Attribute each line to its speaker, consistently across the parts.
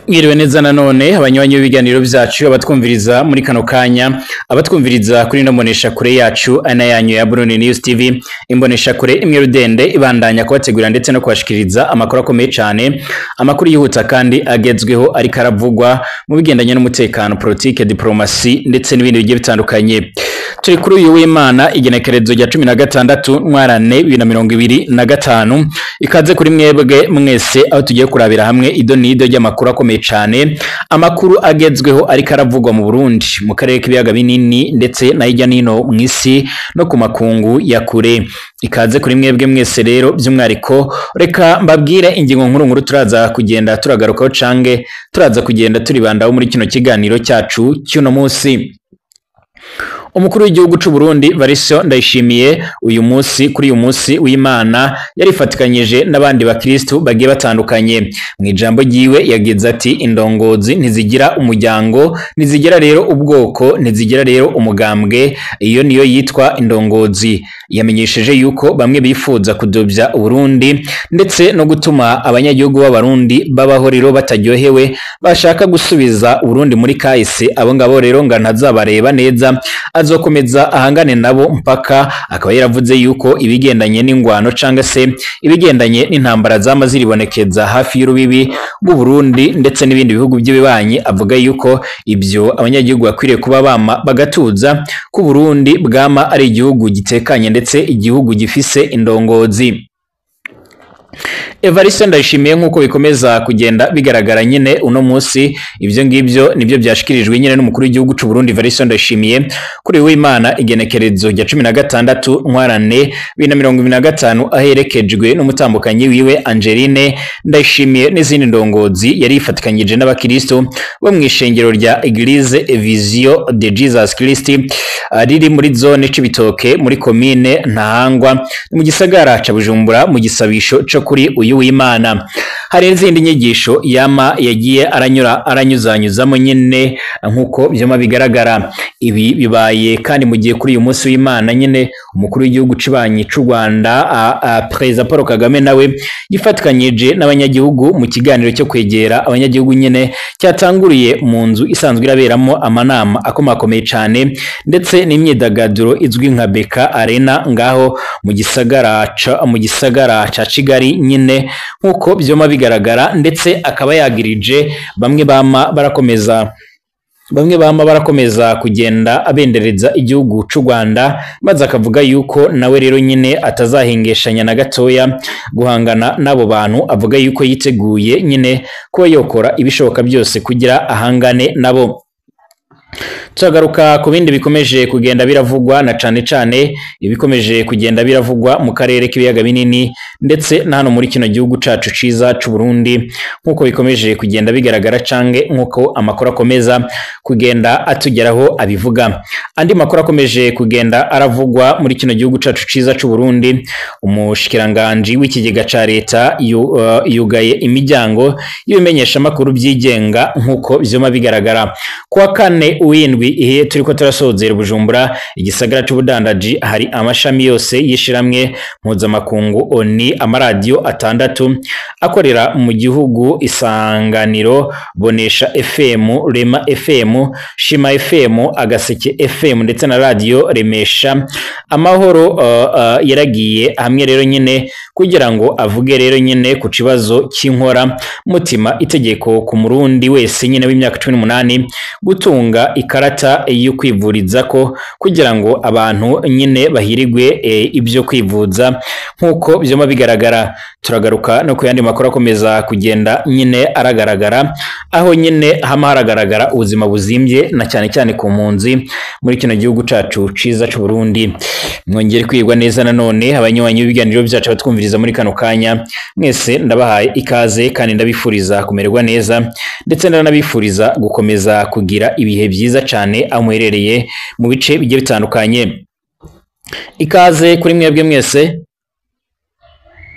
Speaker 1: Mwiriwe neza nanone abanywanyi b'ibiganiro byacu abatwumviriza muri kano kanya abatwumviriza kuri no monesha kure yacu ana yanyu ya Burundi News TV imbonesha kure imwe rudende ibandanya kubategura ndetse no kubashikiriza amakuru akomeye cyane amakuru yihuta kandi agezweho ari karavugwa mu bigendanye n'umutekano politique diplomasi ndetse n'ibindi bigiye bitandukanye. Turi kuri uyu w'Imana igenekerezo rya 16 ntwarane 2025 ikaze kuri mwebwe mwese aho tugiye kurabira hamwe idonido ry'amakuru akomeye cyane amakuru agezweho ari karavugwa mu Burundi mu karere k'ibiyaga binini ndetse na hirya nino mwisi no ku makungu ya kure. Ikaze kuri mwebwe mwese rero by'umwariko reka mbabwire ingingo nkuru turaza kugenda turagarukaho cange turaza kugenda turibandaho muri kino kiganiro cyacu cy'uno munsi. Umukuru w'igihugu c'u Burundi Varisio Ndayishimiye uyu munsi w'Imana yarifatikanyije n'abandi bakristo bagiye batandukanye. Mu ijambo ryiwe yagize ati indongozi ntizigira umuryango, ntizigira rero ubwoko, ntizigira rero umugambwe, iyo niyo yitwa indongozi. Yamenyesheje yuko bamwe bifuza kudobya Burundi ndetse no gutuma abanyagihugu b'abarundi babaho rero bataryohewe bashaka gusubiza Burundi muri kahise. Abo ngabo rero nga ntazabareba neza azokomeza ahangane nabo mpaka. Akaba yaravuze yuko ibigendanye n'ingwano canga se ibigendanye n'intambara zama ziribonekeza hafi y'urubibi bw'u Burundi ndetse n'ibindi bihugu by'ibibanyi, avuga yuko ibyo abanyagihugu bakwiriye kuba bama bagatuza ku Burundi bwama ari igihugu gitekanye ndetse igihugu gifise indongozi. Evariste Ndayishimiye nkuko bikomeza kugenda bigaragara nyine uno munsi ivyo ngivyo nibyo byashikirijwe nyine n'umukuru w'igihugu c'u Burundi Evariste Ndayishimiye kuri w'Imana igenekerezo rya 16 ntwarane 2025 aherekejwe n'umutambukanyi wiwe Angeline Ndayishimiye n'izindi ndongozi yari ifatikanyije n'abakristo bo mw'ishengero rya Eglise Vision de Jesus Christ riri muri zone c'ibitoke muri commune Ntahangwa mu gisagara ca Bujumbura mu gisabisho co kuri uyu w'Imana. Hari izindi nyigisho yama yagiye aranyuzanyuzamo nyine nkuko byoma bigaragara. Ibi bibaye kandi mu gihe kuri uyu munsi w'Imana nyine umukuru w'igihugu cibanyi c'u Rwanda President Paul Kagame nawe yifatikanyije n'abanyagihugu mu kiganiro cyo kwegera abanyagihugu nyine cyatanguriye mu nzu isanzwe iraberamo amanama akomakomeye cyane ndetse n'imyidagaduro izwi nka Beka Arena ngaho mu gisagara ca Kigali nyine nkuko byoma bigaragara, ndetse akaba yagirije bamwe bama barakomeza kugenda abendereza igihugu c'u Rwanda, maze akavuga yuko nawe rero nyine atazahingeshanya na gatoya guhangana n'abo bantu. Avuga yuko yiteguye nyine ko yokora ibishoboka byose kugira ahangane nabo. Turagaruka ku bindi bikomeje kugenda biravugwa na cane ibikomeje kugenda biravugwa mu karere k'ibiyaga binini ndetse na hano muri kino gihugu cacu ciza c'u Burundi nkuko bikomeje kugenda bigaragara cange nkuko amakuru akomeza kugenda atugeraho abivuga. Andi makuru akomeje kugenda aravugwa muri kino gihugu cacu ciza c'u Burundi, umushikiranganje w'ikigega ca leta yugaye imiryango y'ibimenyesha makuru byigenga nkuko vyoma bigaragara. Kwa kane uwindwi ihe turiko turasozera Bujumbura igisagara c'ubudandaji hari amashami yose yishiramwe mpuzamakungu oni amaradiyo 6 akorera mu gihugu: Isanganiro, Bonesha FM, Rema FM, Shima FM, Agaseke FM ndetse na radio Remesha Amahoro. Yaragiye hamwe rero nyine kugira ngo avuge rero nyine ku kibazo cy'inkora mutima itegeko ku murundi wese nyine w'imyaka 18 gutunga ikarata yo kwivuriza ko kugira ngo abantu nyine bahirigwe ibyo kwivuza nkuko byoma bigaragara. Turagaruka no kuyandi makuru akomeza kugenda nyine aragaragara, aho nyine hama haragaragara ubuzima buzimbye na cyane ku mpunzi muri kino gihugu cacu ciza c'u Burundi. Mwongere kwirwa neza nanone abanywanyi b'ibiganiro byacu batwumviriza muri kano kanya mwese ndabahaye ikaze kandi ndabifuriza kumererwa neza ndetse ndanabifuriza gukomeza kugira ibihe byiza cyane amuherereye mu bice bigiye bitandukanye. Ikaze kuri mwebwe mwese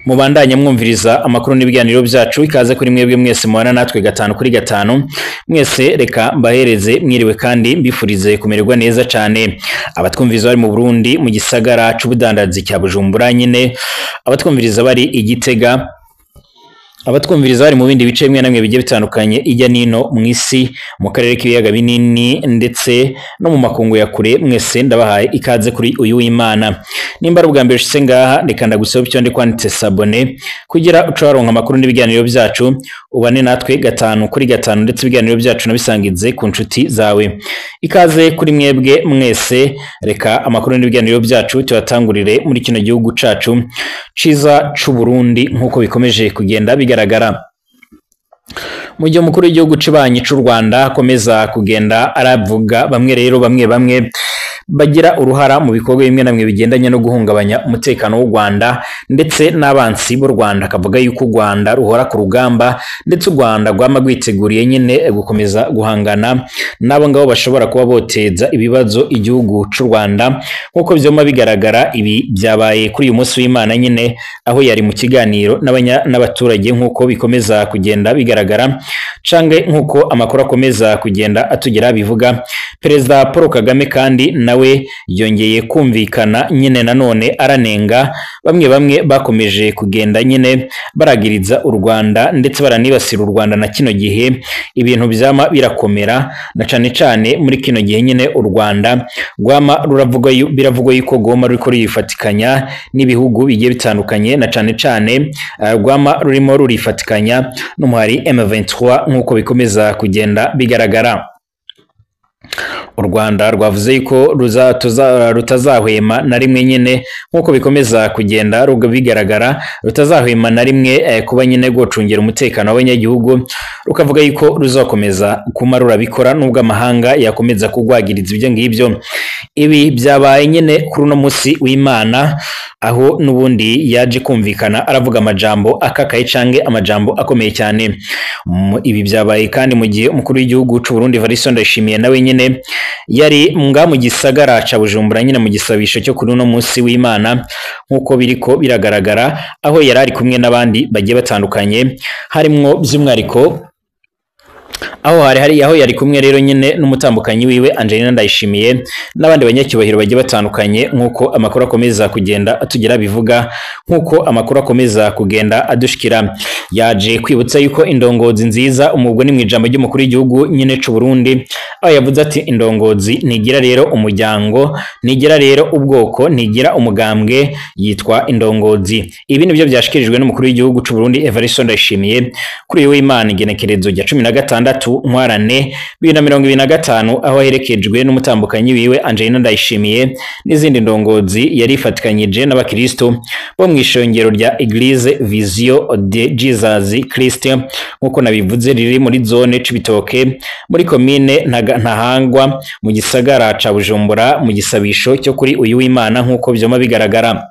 Speaker 1: mubandanya mwumviriza amakuru n'ibiganiro byacu. Ikaze kuri mwebwe mwese mubana natwe 5 kuri 5 mwese, reka mbahereze mwiriwe kandi mbifurize kumererwa neza cyane. Abatwumviriza bari mu Burundi mu gisagara c'ubudandazi cya Bujumbura nyine, abatwumviriza bari Igitega, abatwumviriza bari mu bindi bice bimwe namwe bigiye bitandukanye ijya nino mwisi mu karere k'ibiyaga binini ndetse no mu makungu ya kure mwese ndabahaye ikaze kuri uyu w'Imana. Nimba ari ubwa mbere ushitse ngaha reka ndagusaba icyo ndi kwanditse sabone kugira ucaronka amakuru n'ibiganiro byacu ubane natwe 5 kuri 5 ndetse ibiganiro byacu nabisangize ku nshuti zawe. Ikaze kuri mwebwe mwese, reka amakuru n'ibiganiro byacu tuyatangurire muri kino gihugu cacu ciza c'u Burundi nkuko bikomeje kugenda bigaragara. Mu gihe umukuru w'igihugu cibanyi c'u Rwanda akomeza kugenda aravuga bamwe bagira uruhara mu bikorwa bimwe namwe bigendanye no guhungabanya umutekano w'u Rwanda ndetse n'abansi b'u Rwanda, akavuga yuko u Rwanda ruhora ku rugamba ndetse u Rwanda rwama rwiteguriye nyine gukomeza guhangana n'abo ngabo bashobora kuba boteza ibibazo igihugu c'u Rwanda. Nkuko vyoma bigaragara, ibi byabaye kuri uyu munsi w'Imana nyine aho yari mu kiganiro n'abaturage nkuko bikomeza kugenda bigaragara cange nkuko amakuru akomeza kugenda atugera bivuga. Perezida Paul Kagame kandi nawe yongeye kumvikana nyine nanone aranenga bamwe bakomeje kugenda nyine baragiriza u Rwanda ndetse baranibasira u Rwanda na kino gihe ibintu byama birakomera, na cane muri kino gihe nyine u Rwanda rwama biravugwa yuko goma ruriko rifatikanya n'ibihugu bigiye bitandukanye, na cane rwama rurimo rurifatikanya n'umuhari M23 nkuko bikomeza kugenda bigaragara. U Rwanda rwavuze yuko rutazahwema na rimwe nyine nkuko bikomeza kugenda bigaragara, rutazahwema na rimwe kuba nyine gocungera umutekano w'abanyagihugu, rukavuga yuko ruzakomeza kuma rurabikora nubwo amahanga yakomeza kugwagiriza ibyo ngibyo. Ibi byabaye nyine kuri uno munsi w'Imana aho nubundi yaje kumvikana aravuga amajambo akakaye cange amajambo akomeye cyane. Ibi byabaye kandi mu gihe umukuru w'igihugu c'u Burundi Evariste Ndayishimiye nawe nyine yari mu gisagara ca Bujumbura nyine mu gisabisho cyo kuri uno munsi w'Imana nkuko biriko biragaragara, aho yari ari kumwe n'abandi bagiye batandukanye harimwo by'umwariko aho yari kumwe rero nyine n'umutambukanyi wiwe Angelina Ndayishimiye n'abandi banyacyubahiro bagiye batandukanye nkuko amakuru akomeza kugenda atugera bivuga. Nkuko amakuru akomeza kugenda adushikira, yaje kwibutsa yuko indongozi nziza umubwo ni mu ijambo ry'umukuru w'igihugu nyine c'u Burundi, aho yavuze ati indongozi ntigira rero umuryango, ntigira rero ubwoko, ntigira umugambwe, yitwa indongozi. Ibi nibyo byashikirijwe n'umukuru w'igihugu c'u Burundi Evariste Ndayishimiye kuri uyu w'Imana igenekerezo rya 16 Ntwarante 2025, aho aherekejwe n'umutambukanyi wiwe Angelina Ndayishimiye n'izindi ndongozi yari ifatikanyije n'abakristo bo mw'ishongero rya Eglise Vision de Jesus Christ nkuko nabivuze, riri muri zone Cibitoke muri commune Ntahangwa mu gisagara ca Bujumbura mu gisabisho cyo kuri uyu w'Imana nkuko vyoma bigaragara.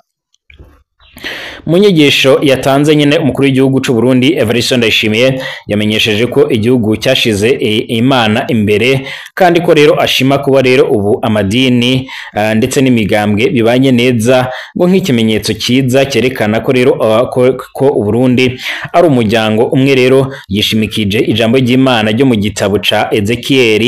Speaker 1: Mu nyigisho yatanze nyine umukuru w'igihugu c'u Burundi Evariste Ndayishimiye yamenyesheje ko igihugu cyashize Imana imbere kandi ko rero ashima kuba rero ubu amadini ndetse n'imigambwe bibanye neza ngo nk'ikimenyetso cyiza cyerekana ko rero ko u Burundi ari umuryango umwe. Rero yishimikije ijambo ry'Imana ryo mu gitabo ca Ezekiel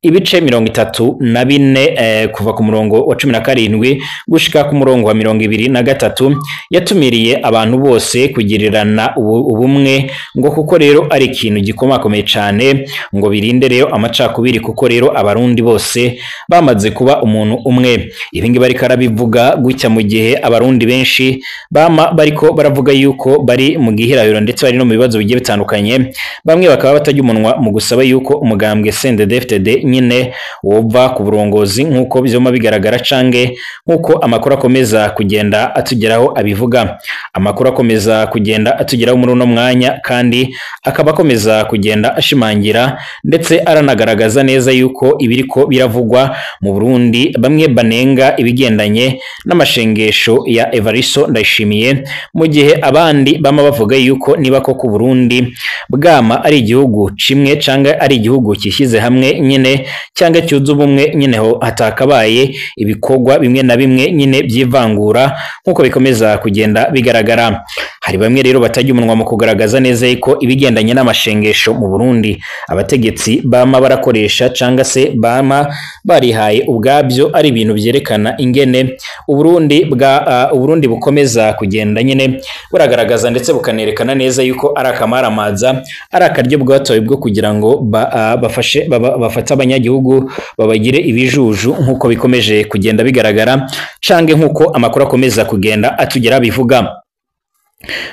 Speaker 1: ibice 34 kuva ku murongo wa 17 gushika ku murongo wa 23 yatumiriye abantu bose kugirirana ubumwe ngo kuko rero ari ikintu gikomakomeye cyane ngo birinde rero amacakubiri kuko rero abarundi bose bamaze kuba umuntu umwe. Ibi ngibi bariko arabivuga gutya mu gihe abarundi benshi bariko baravuga yuko bari mu gihirahiro ndetse bari no mu bibazo bigiye bitandukanye, bamwe bakaba batajya umunwa mu gusaba yuko umugambwe CNDD-FDD nyine wova ku burongozi nkuko byoma bigaragara cange nkuko amakuru akomeza kugenda atugeraho abivuga. Amakuru akomeza kugenda atugeraho muri uno mwanya kandi akaba akomeza kugenda ashimangira ndetse aranagaragaza neza yuko ibiriko biravugwa mu Burundi bamwe banenga ibigendanye n'amashengesho ya Evariste Ndayishimiye, mu gihe abandi bama bavuga yuko niba ko ku Burundi bwama ari igihugu kimwe canga ari igihugu kishyize hamwe nyine cyanga cyuzu bumwe nyine ho hatakabaye ibikorwa bimwe na bimwe nyine byivangura nkuko bikomeza kugenda bigaragara. Hari bamwe rero batajya umunwa mu kugaragaza neza ko ibigendanye n'amashengesho mu Burundi abategetsi bama barakoresha canga se bama barihaye ubwabyo ari ibintu byerekana ingene Uburundi bukomeza kugenda nyine buragaragaza ndetse bukanerekana neza yuko ari akamaramaza, ari akaryo bwatoye bwo kugira ngo bafate abanyagihugu babagire ibijuju nk'uko bikomeje kugenda bigaragara cange nk'uko amakuru akomeza kugenda atugera bivuga.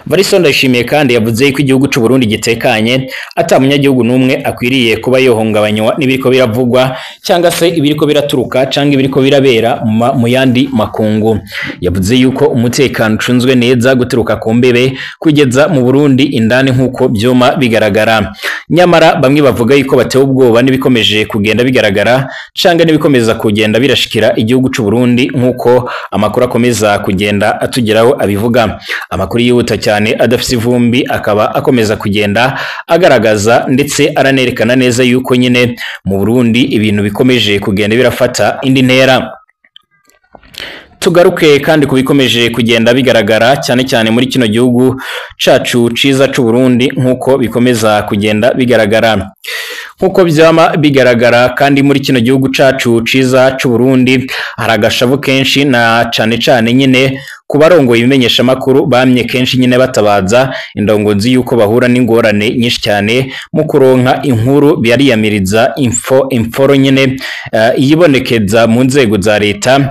Speaker 1: Variso Ndayishimiye kandi yavuze yuko igihugu cy'u Burundi gitekanye ata munyagihugu numwe akwiriye kuba yohungabanywa n'ibiriko biravugwa cyangwa se ibiriko biraturuka cyangwa ibiriko birabera mu yandi makungu. Yavuze yuko umutekano ucunzwe neza guturuka ku mbebe kugeza mu Burundi indani nk'uko byoma bigaragara. Nyamara bamwe bavuga yuko batewe ubwoba n'ibikomeje kugenda bigaragara cyangwa n'ibikomeza kugenda birashikira igihugu cy'u Burundi nk'uko amakuru akomeza kugenda atugeraho abivuga. Amakuru yihuta cyane adafite ivumbi akaba akomeza kugenda agaragaza ndetse aranerekana neza yuko nyine mu Burundi ibintu bikomeje kugenda birafata indi ntera. Tugaruke kandi kubikomeje kugenda bigaragara cyane cyane muri kino gihugu cacu ciza c'u Burundi nk'uko bikomeza kugenda bigaragara. Nkuko byama bigaragara kandi muri kino gihugu cacu ciza c'u Burundi haragashavu kenshi na cane nyine kubarongoye ibimenyesha makuru bamye kenshi nyine batabaza indongozi yuko bahura n'ingorane nyinshi cyane mu kuronka inkuru byariyamiriza inforo nyine iyibonekeza mu nzego za leta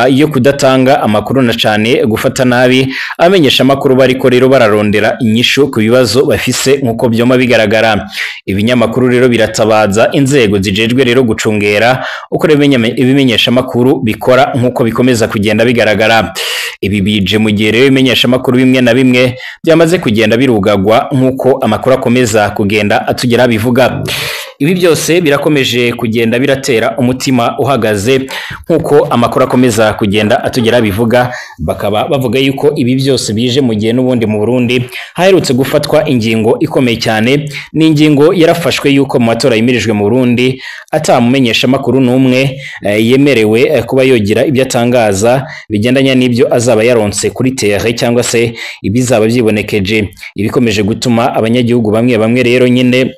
Speaker 1: iyo kudatanga amakuru na cyane gufata nabi amenyesha makuru bariko rero bararondera inyishu ku bibazo bafise nkuko byoma bigaragara. Ibinyamakuru rero biratabaza inzego zijejwe rero gucungera uko ibimenyesha makuru bikora nkuko bikomeza kugenda bigaragara. Ibi bije mu gihe rero ibimenyesha makuru bimwe na bimwe byamaze kugenda birugagwa nkuko amakuru akomeza kugenda atugera bivuga. Ibi byose birakomeje kugenda biratera umutima uhagaze nkuko amakuru akomeza kugenda atugera bivuga. Bakaba bavuga yuko ibi byose bije mu gihe n'ubundi mu Burundi haherutse gufatwa ingingo ikomeye cyane, n'ingingo yarafashwe yuko mu matora yimirijwe mu Burundi atamumenyesha makuru numwe yemerewe kuba yogira ibyo atangaza bigendanye n'ibyo azaba yaronse kuri terre cyangwa se ibizaba byibonekeje. Ibikomeje gutuma abanyagihugu bamwe rero nyine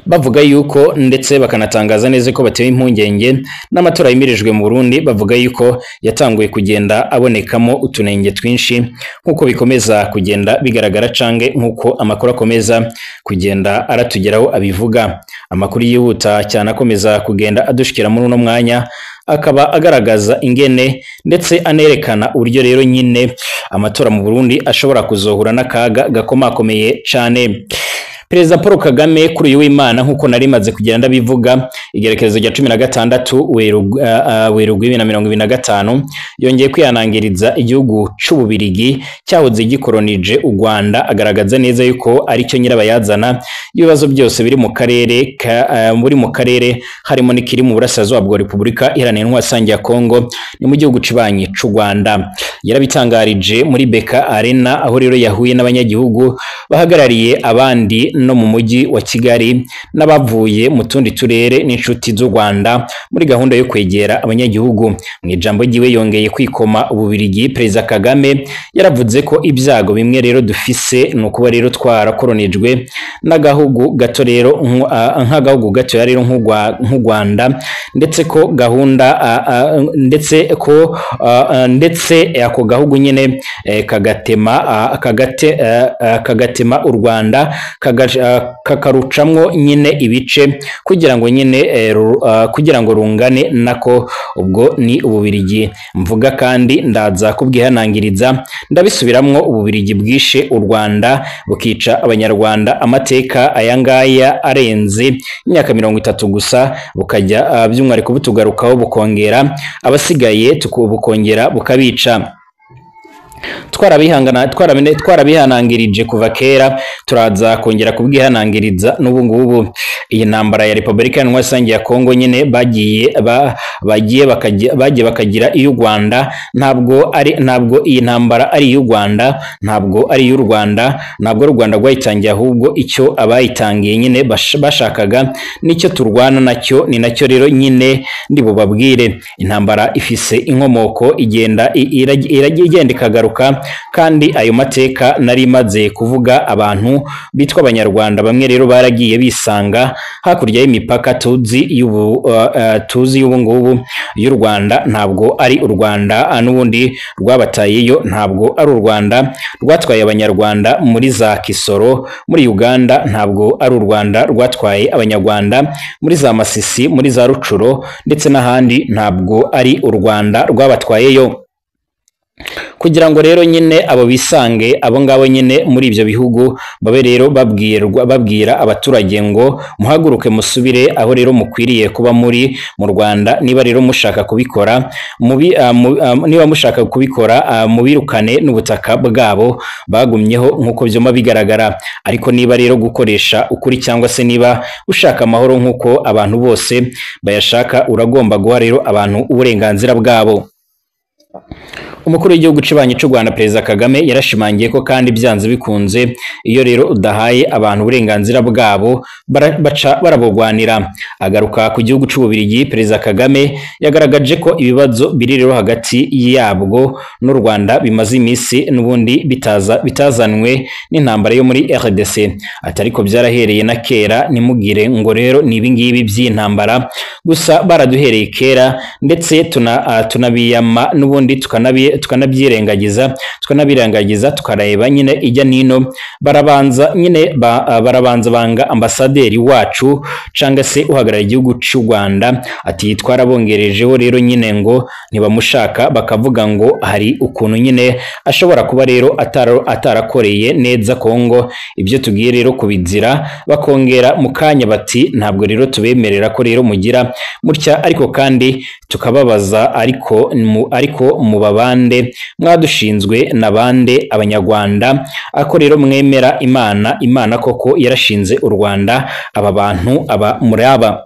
Speaker 1: bavuga yuko ndetse bakanatangaza neza ko batewe impungenge n'amatora yimirijwe mu Burundi. Bavuga yuko yatanguye kugenda abonekamo utunenge twinshi nkuko bikomeza kugenda bigaragara cange nkuko amakuru akomeza kugenda aratugeraho abivuga. Amakuru yihuta cyane akomeza kugenda adushikira muri uno mwanya akaba agaragaza ingene ndetse anerekana uburyo rero nyine amatora mu Burundi ashobora kuzohura n'akaga gakomakomeye cyane. Perezida Paul Kagame kuri uyu w'Imana nkuko nari maze kugenda bivuga igerekezo rya 16 Werurwe 2025 yongeye kwihanangiriza igihugu c'Ububirigi cyahoze gikolonije u Rwanda, agaragaza neza yuko ari cyo nyirabayazana ibibazo byose biri mu karere harimo n'ikiri mu burasirazuba bwa Repubulika Iharanira Intwaro ya Kongo ni mu gihugu cibanyi c'u Rwanda. Yarabitangarije muri Beka Arena aho rero yahuye n'abanyagihugu bahagarariye abandi no mu mujyi wa Kigali n'abavuye mu tundi turere n'inshuti z'u Rwanda muri gahunda yo kwegera abanyagihugu. Mu ijambo ryiwe yongeye kwikoma Ububirigi, Perezida Kagame yaravuze ko ibyago bimwe rero dufise no kuba rero twarakolonijwe n'agahugu gato rero nk'agahugu gato rero nk'u Rwanda, ndetse ko gahunda ndetse ako gahugu nyine kagatema u Rwanda kakarucamwo nyine ibice kugira ngo rungane nako, ubwo ni Ububirigi mvuga kandi ndaza kubwihanangiriza ndabisubiramwo. Ububirigi bwishe u Rwanda bukica abanyarwanda amateka ayangaya arenze imyaka 30 gusa, bukajya by'umwihariko butugarukaho bukongera abasigaye bukongera bukabica. Twarabihanangirije kuva kera turaza kongera kubwihanangiriza n'ubu ngubu. iyi ntambara ya Repubulika Iharanira Demokarasi ya Kongo nyine bagiye bakagira iy'u Rwanda, ntabwo iyi ntambara ari iy'u Rwanda, ntabwo ari iy'u Rwanda, ntabwo u Rwanda rwayitangiye, ahubwo icyo abayitangiye nyine bashakaga nicyo turwana nacyo, ni nacyo rero nyine ndi bubabwire. Intambara ifise inkomoko igenda ikagaruka, kandi ayo mateka nari maze kuvuga. Abantu bitwa abanyarwanda bamwe rero baragiye bisanga hakurya y'imipaka tuzi y'ubu ngubu y'u Rwanda. Ntabwo ari u Rwanda n'ubundi rwabatayeyo, ntabwo ari u Rwanda rwatwaye abanyarwanda muri za Kisoro muri Uganda, ntabwo ari u Rwanda rwatwaye abanyarwanda muri za Masisi, muri za Rucuro ndetse n'ahandi, ntabwo ari u Rwanda rwabatwayeyo. Kugira ngo rero nyine abo bisange abo ngabo nyine muri ibyo bihugu babe rero babwira abaturage ngo muhaguruke musubire aho rero mukwiriye kuba muri mu Rwanda. Niba rero mushaka kubikora mubirukane n'ubutaka bwabo bagumyeho nk'uko byoma bigaragara. Ariko niba rero gukoresha ukuri cyangwa se niba ushaka amahoro nk'uko abantu bose bayashaka, uragomba guha rero abantu uburenganzira bwabo. Umukuru w'igihugu cy'u Rwanda Perezida Kagame yarashimangiye ko kandi byanze bikunze iyo rero udahaye abantu uburenganzira bwabo baca barabugwanira. Agaruka ku gihugu cy'Ububiligi, Perezida Kagame yagaragaje ko ibibazo biri rero hagati yabwo n'u Rwanda bimaze iminsi n'ubundi bitazanwe n'intambara yo muri RDC. Atariko byarahereye na kera, nimugire ngo rero ni ibingibi by'intambara gusa, baraduhereye kera ndetse tunabiyama n'ubundi tukanabirengagiza tukareba nyine ijya nino. Barabanza banga ambasaderi wacu cyangwa se uhagarara igihugu cy'u Rwanda, ati twarabongerejeho rero nyine ngo ntibamushaka, bakavuga ngo hari ukuntu nyine ashobora kuba rero atarakoreye neza Kongo, ibyo tugiye rero kubizira. Bakongera mu kanya bati ntabwo rero tubemerera ko rero mugira mutya, ariko kandi tukababaza ariko mu babande mwadushinzwe nabande abanyarwanda, ako rero mwemera Imana koko yarashinze u Rwanda, aba bantu aba muraba.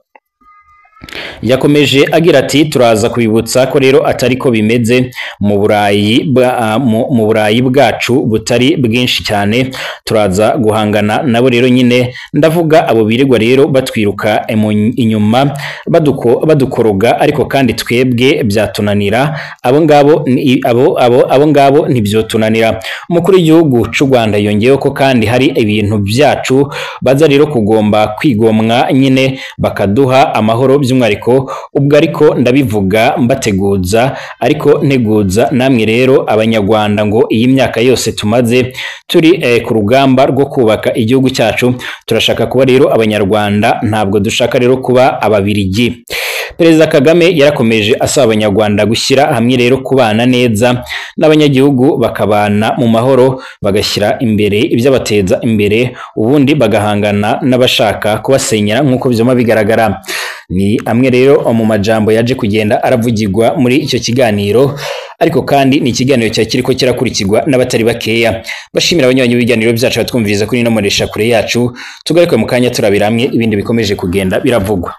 Speaker 1: Yakomeje agira ati turaza kubibutsa ko rero atari ko bimeze mu Burayi bwacu butari bwinshi cyane, turaza guhangana nabo rero nyine. Ndavuga abo birirwa rero batwiruka inyuma badukoroga, ariko kandi twebwe byatunanira, abo ngabo ntibyotunanira. Umukuru w'igihugu cy'u Rwanda yongeyeho ko kandi hari ibintu byacu baza rero kugomba kwigomwa nyine bakaduha amahoro, by'umwihariko ubwo ariko ndabivuga mbateguza, ariko nteguza namwe rero abanyarwanda ngo iyi myaka yose tumaze turi ku rugamba rwo kubaka igihugu cyacu, turashaka kuba rero abanyarwanda, ntabwo dushaka rero kuba ababiligi. Perezida Kagame yarakomeje asaba abanyarwanda gushyira hamwe rero kubana neza n'abanyagihugu, bakabana mu mahoro, bagashyira imbere ibyabateza imbere, ubundi bagahangana n'abashaka kubasenyera nk'uko byoma bigaragara. Ni amwe rero mu majambo yaje kugenda aravugirwa muri icyo kiganiro, ariko kandi ni ikiganiro kiriko kirakurikirwa n'abatari bakeya. Bashimira abanywanyi b'ibiganiro byacu batwumviriza kuri no muresha kure yacu, tugaruke mu kanya turabira hamwe ibindi bikomeje kugenda biravugwa.